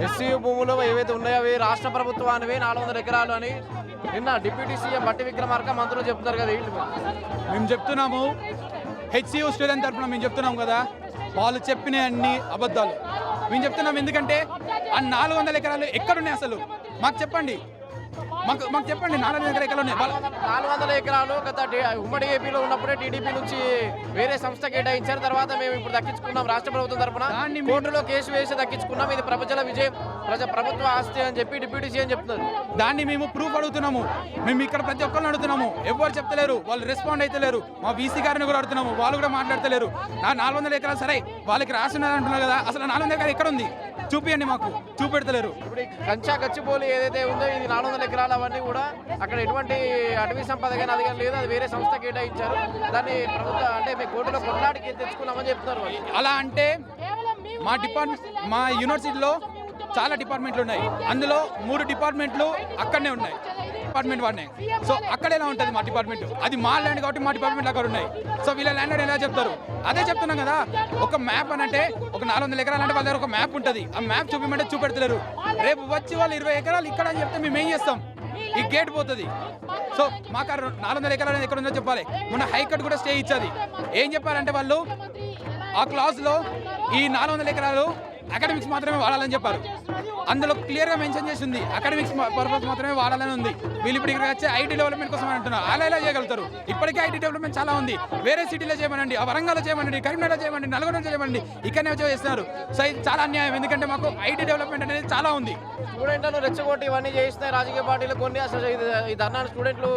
SC భూములు ఏవైతే ఉన్నాయో అవి రాష్ట్ర ప్రభుత్వానివి 400 ఎకరాలు అని నిన్న డిప్యూటీ సీఎం బట్టి విక్రమార్క మంత్రులు చెప్తున్నారు కదా. ఏంటి మేము చెప్తున్నాము, హెచ్సియు స్టూడెంట్ తరఫున మేము చెప్తున్నాం కదా, వాళ్ళు చెప్పిన అన్ని అబద్ధాలు మేము చెప్తున్నాం. ఎందుకంటే ఆ 400 ఎకరాలు ఎక్కడున్నాయి అసలు మాకు చెప్పండి, మాకు చెప్పండి. 400 ఎకరాలు ఉన్నాయి. 400 ఎకరాలు గత ఉమ్మడి ఏపీలో ఉన్నప్పుడే టీడీపీ నుంచి వేరే సంస్థ కేటాయించారు. తర్వాత మేము ఇప్పుడు దక్కించుకున్నాం రాష్ట్ర ప్రభుత్వం తరఫున కోర్టులో కేసు వేసి దక్కించుకున్నాం. ఇది ప్రజల విజయం, ప్రభుత్వ ఆస్తి అని చెప్పి డిప్యూటీ సీఎం చెప్తున్నారు. దాన్ని మేము ప్రూఫ్ అడుగుతున్నాము. మేము ఇక్కడ ప్రతి ఒక్కరిని అడుగుతున్నాము, ఎవరు చెప్తలేరు, వాళ్ళు రెస్పాండ్ అయితే లేరు. మా వీసీ గారిని కూడా అడుగుతున్నాము, వాళ్ళు కూడా మాట్లాడతలేరు. 400 ఎకరాలు సరే వాళ్ళకి రాస్తున్నారు అంటున్నారు కదా, అసలు 400 ఎకరాలు ఎక్కడ ఉంది చూపియండి, మాకు చూపెడతలేరు. ఇప్పుడు కంచా గచ్చిబౌలి ఏదైతే ఉందో ఇది 400 ఎకరాలు అవన్నీ కూడా అక్కడ ఎటువంటి అటవీ సంపద కానీ అది కానీ లేదు, అది వేరే సంస్థ కేటాయించారు. దాన్ని ప్రభుత్వం అంటే మేము కోర్టులో కొట్లాడికి తెచ్చుకున్నామని చెప్తున్నారు. అలా అంటే మా యూనివర్సిటీలో చాలా డిపార్ట్మెంట్లు ఉన్నాయి, అందులో 3 డిపార్ట్మెంట్లు అక్కడనే ఉన్నాయి, డిపార్ట్మెంట్ వాడినాయి. సో అక్కడ ఎలా ఉంటుంది మా డిపార్ట్మెంట్, అది మా ల్యాండ్ కాబట్టి మా డిపార్ట్మెంట్ అక్కడ ఉన్నాయి. సో వీళ్ళ ల్యాండ్ అని ఎలా చెప్తారు? అదే చెప్తున్నాం కదా, ఒక మ్యాప్ అని అంటే ఒక 400 ఎకరాలు అంటే వాళ్ళ దగ్గర ఒక మ్యాప్ ఉంటుంది, ఆ మ్యాప్ చూపిమంటే చూపెడతలేరు. రేపు వచ్చి వాళ్ళు 20 ఎకరాలు ఇక్కడ అని చెప్తే మేము ఏం చేస్తాం? ఈ గేట్ పోతుంది. సో మాకు 400 ఎకరాలు అనేది ఎక్కడ ఉందో చెప్పాలి. మొన్న హైకోర్టు కూడా స్టే ఇచ్చేది. ఏం చెప్పారంటే వాళ్ళు ఆ క్లాజ్లో ఈ 400 ఎకరాలు అకాడమిక్స్ మాత్రమే వాడాలని చెప్పారు. అందులో క్లియర్గా మెన్షన్ చేసి ఉంది, అకాడమిక్స్ పర్పస్ మాత్రమే వాడాలని ఉంది. వీళ్ళు ఇప్పుడు ఇక్కడ వచ్చి ఐటీ డెవలప్మెంట్ కోసం అంటున్నారు. అలా ఎలా చేయగలుగుతారు? ఇప్పటికే ఐటీ డెవలప్మెంట్ చాలా ఉంది, వేరే సిటీలో చేయమనండి, ఆ వరంగల్లో చేయమనండి, కరీంనగర్లో చేయమండి, నల్గొండలో చేయమండి, ఇక్కడనే వచ్చి చేస్తున్నారు. సో ఇది చాలా అన్యాయం, ఎందుకంటే మాకు ఐటీ డెవలప్మెంట్ అనేది చాలా ఉంది. స్టూడెంట్లను రెచ్చగొట్టి ఇవన్నీ చేస్తున్నాయి రాజకీయ పార్టీలు కొన్ని. అసలు ఈ ధర్నాను స్టూడెంట్లు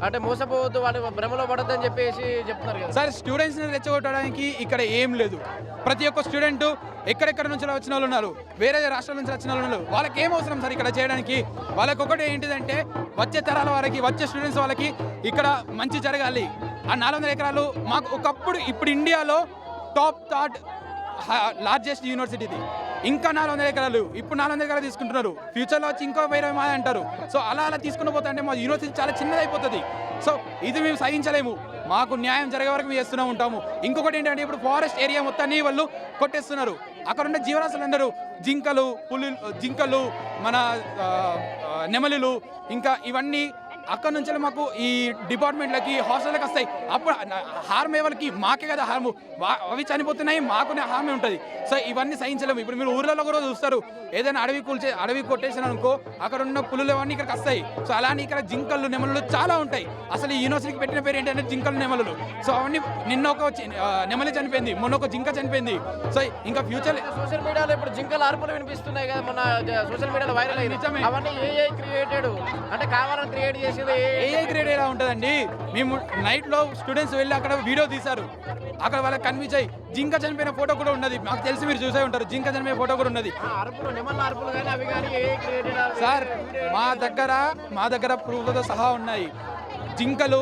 అంటే మోసపోవద్దు, వాళ్ళు భ్రమలో పడద్దని చెప్పేసి చెప్తున్నారు కదా సార్. స్టూడెంట్స్ని రెచ్చగొట్టడానికి ఇక్కడ ఏం లేదు. ప్రతి ఒక్క స్టూడెంట్ ఎక్కడెక్కడ నుంచి వచ్చిన వాళ్ళు ఉన్నారు, వేరే రాష్ట్రాల నుంచి వచ్చిన వాళ్ళు ఉన్నారు. వాళ్ళకి ఏం అవసరం సార్ ఇక్కడ చేయడానికి? వాళ్ళకి ఒకటి ఏంటిదంటే వచ్చే తరాల వారికి, వచ్చే స్టూడెంట్స్ వాళ్ళకి ఇక్కడ మంచి జరగాలి. ఆ 400 ఎకరాలు మాకు ఒకప్పుడు, ఇప్పుడు ఇండియాలో టాప్ లార్జెస్ట్ యూనివర్సిటీ ఇది. ఇంకా 400 ఎకరాలు, ఇప్పుడు 400 ఎకరాలు తీసుకుంటున్నారు. ఫ్యూచర్లో వచ్చి ఇంకో వేరే మాది అంటారు. సో అలా తీసుకుని పోతా అంటే మా యూనివర్సిటీ చాలా చిన్నదైపోతుంది. సో ఇది మేము సహించలేము. మాకు న్యాయం జరిగే వరకు మేము చేస్తూనే ఉంటాము. ఇంకొకటి ఏంటంటే ఇప్పుడు ఫారెస్ట్ ఏరియా మొత్తాన్ని వాళ్ళు కొట్టేస్తున్నారు. అక్కడ ఉండే జీవరాశులు అందరూ జింకలు, మన నెమలులు, ఇంకా ఇవన్నీ అక్కడ నుంచి మాకు ఈ డిపార్ట్మెంట్లకి, హాస్టల్కి వస్తాయి. అప్పుడు హార్మ్ వాళ్ళకి, మాకే కదా హార్మ్. అవి చనిపోతున్నాయి, మాకునే హార్మే ఉంటుంది. సో ఇవన్నీ సహించలేము. ఇప్పుడు మీరు ఊర్లలో కూడా చూస్తారు, ఏదైనా అడవి కొట్టేసిన అనుకో, అక్కడ ఉన్న పులులు అవన్నీ ఇక్కడికి వస్తాయి. సో అలానే ఇక్కడ జింకలు, నెమలు చాలా ఉంటాయి. అసలు ఈ యూనివర్సిటీకి పెట్టిన పేరు ఏంటంటే జింకలు, నెమలు. సో అవన్నీ నిన్న ఒక నెమలి చనిపోయింది, మొన్న ఒక జింక చనిపోయింది. సో ఇంకా ఫ్యూచర్ సోషల్ మీడియాలో ఇప్పుడు జింకల అరుపులు వినిపిస్తున్నాయి కదా, మొన్న సోషల్ మీడియాలో వైరల్ అయింది. అవన్నీ ఏఐ క్రియేటెడ్ అంటే కావాలని క్రియేట్ చేసేది. ఏఐ క్రియేట్ ఎలా ఉంటుందండి? మేము నైట్లో స్టూడెంట్స్ వెళ్ళి అక్కడ వీడియో తీశారు, అక్కడ వాళ్ళకి కనిపించాయి. జింక చనిపోయిన ఫోటో కూడా ఉన్నది, మాకు తెలిసి మీరు చూసే ఉంటారు. జింక చనిపోయిన ఫోటో కూడా ఉన్నది సార్. మా దగ్గర ప్రూఫ్లతో సహా ఉన్నాయి. జింకలు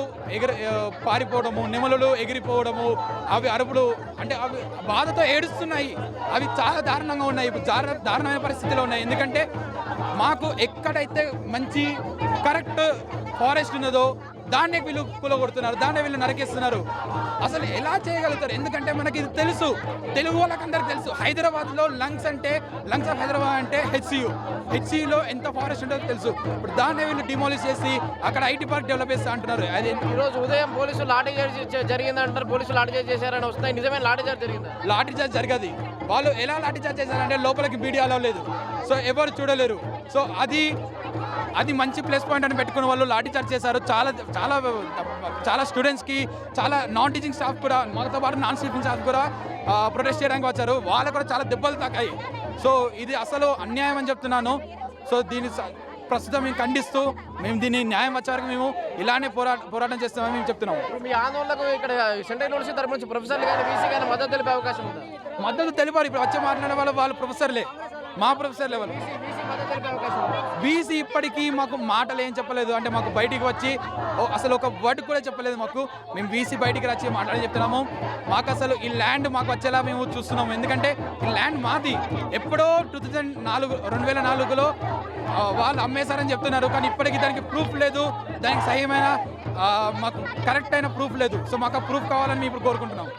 పారిపోవడము, నెమలులు ఎగిరిపోవడము, అవి అరుపులు అంటే అవి బాధతో ఏడుస్తున్నాయి. అవి చాలా దారుణంగా ఉన్నాయి, ఇప్పుడు దారుణమైన పరిస్థితిలో ఉన్నాయి. ఎందుకంటే మాకు ఎక్కడైతే మంచి కరెక్ట్ ఫారెస్ట్ ఉన్నదో దాన్నే వీళ్ళు కూలగొడుతున్నారు, దాన్నే వీళ్ళు నరికేస్తున్నారు. అసలు ఎలా చేయగలుగుతారు? ఎందుకంటే మనకి ఇది తెలుసు, తెలుగు వాళ్ళకందరికి తెలుసు. హైదరాబాద్లో లంగ్స్ ఆఫ్ హైదరాబాద్ అంటే హెచ్సియులో ఎంత ఫారెస్ట్ ఉంటుందో తెలుసు. ఇప్పుడు దాన్నే వీళ్ళు డిమాలిష్ చేసి అక్కడ ఐటీ పార్క్ డెవలప్ చేస్తా అంటున్నారు. అది ఈరోజు ఉదయం పోలీసులు లాఠీచార్జ్ జరిగిందంటారు, పోలీసులు లాఠీచార్జ్ చేశారని వస్తాయి. నిజమే లాఠీచార్జ్ జరిగింది? లాఠీచార్జ్ జరగదు. వాళ్ళు ఎలా లాఠీచార్జ్ చేశారంటే లోపలికి మీడియా అలౌ లేదు, సో ఎవరు చూడలేరు. సో అది మంచి ప్లస్ పాయింట్ అని పెట్టుకున్న వాళ్ళు లాఠీచార్జ్ చేశారు. చాలా స్టూడెంట్స్కి, చాలా నాన్ టీచింగ్ స్టాఫ్ కూడా, మాతో పాటు నాన్ టీచింగ్ స్టాఫ్ కూడా ప్రొటెస్ట్ చేయడానికి వచ్చారు. వాళ్ళకు కూడా చాలా దెబ్బలు తాకాయి. సో ఇది అసలు అన్యాయం అని చెప్తున్నాను. సో దీన్ని ప్రస్తుతం మేము ఖండిస్తూ మేము దీన్ని న్యాయం వచ్చే వరకు మేము ఇలానే పోరాటం చేస్తామని మేము చెప్తున్నాము. మీ ఆందోళనకు ఇక్కడ సెంట్రల్ యూనివర్సిటీ తరపు నుంచి ప్రొఫెసర్లు కానీ వీసీ కానీ మద్దతు తెలిపే అవకాశం ఉందా? మద్దతు తెలిపారు. ఇప్పుడు వచ్చి మాట్లాడే వాళ్ళు ప్రొఫెసర్లే, మా ప్రొఫెసర్ లెవెల్. బీసీ ఇప్పటికీ మాకు మాటలు ఏం చెప్పలేదు, అంటే మాకు బయటికి వచ్చి అసలు ఒక వర్డ్ కూడా చెప్పలేదు మాకు. మేము బీసీ బయటికి వచ్చి మాట్లాడి చెప్తున్నాము. మాకు అసలు ఈ ల్యాండ్ మాకు వచ్చేలా మేము చూస్తున్నాము. ఎందుకంటే ఈ ల్యాండ్ మాది ఎప్పుడో 2004లో వాళ్ళు అమ్మేశారని చెప్తున్నారు, కానీ ఇప్పటికీ దానికి ప్రూఫ్ లేదు, దానికి సహజమైన మాకు కరెక్ట్ అయిన ప్రూఫ్ లేదు. సో మాకు ఆ ప్రూఫ్ కావాలని మేము ఇప్పుడు కోరుకుంటున్నాం.